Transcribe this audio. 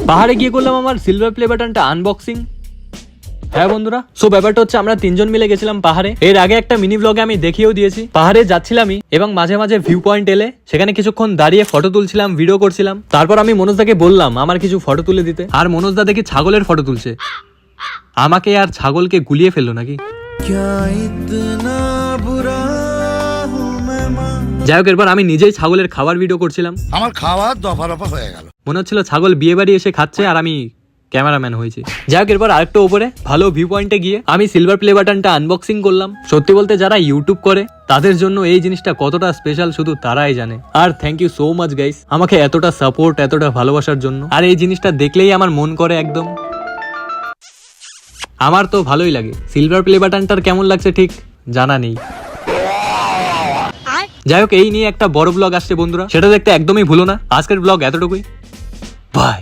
পাহাড়ে গিয়ে করলাম আমার সিলভার প্লে বাটনটা আনবক্সিং। হ্যাঁ বন্ধুরা, সো ব্যাপারটা হচ্ছে আমরা 3 জন মিলে গেছিলাম পাহাড়ে। এর আগে একটা মিনি ব্লগে আমি দেখিয়েও দিয়েছি। পাহাড়ে যাচ্ছিলামই এবং মাঝে মাঝে ভিউ পয়েন্ট এলে সেখানে কিছুক্ষণ দাঁড়িয়ে ফটো তুলছিলাম, ভিডিও করছিলাম। তারপর আমি মনোজদাকে বললাম আমার কিছু ফটো তুলে দিতে, আর মনোজদা দেখি ছাগলের ফটো তুলছে। আমাকে আর ছাগলকে গুলিয়ে ফেললো নাকি? যাই হোক, এরপর আমি নিজেই ছাগলের খাবার ভিডিও করছিলাম। আমার খাওয়া দফা রফা হয়ে গেল। মনে হচ্ছিল ছাগল বিয়ে বাড়ি এসে খাচ্ছে আর আমি ক্যামেরাম্যান হয়েছি। যাই হোক, এরপর আরেকটা উপরে ভালো ভিউ পয়েন্টে গিয়ে আমি সিলভার প্লে বাটনটা আনবক্সিং করলাম। সত্যি বলতে যারা ইউটিউব করে তাদের জন্য এই জিনিসটা কতটা স্পেশাল শুধু তারাই জানে। আর thank you so much guys আমাকে এতটা সাপোর্ট, এতটা ভালোবাসার জন্য। আর এই জিনিসটা দেখলেই আমার মন করে একদম, আমার তো ভালোই লাগে। সিলভার প্লে বাটনটার কেমন লাগছে ঠিক জানা নেই। যাই হোক, এই নিয়ে একটা বড় ব্লগ আসছে বন্ধুরা, সেটা দেখতে একদমই ভুলো না। আজকের ব্লগ এতটুকুই, বাই।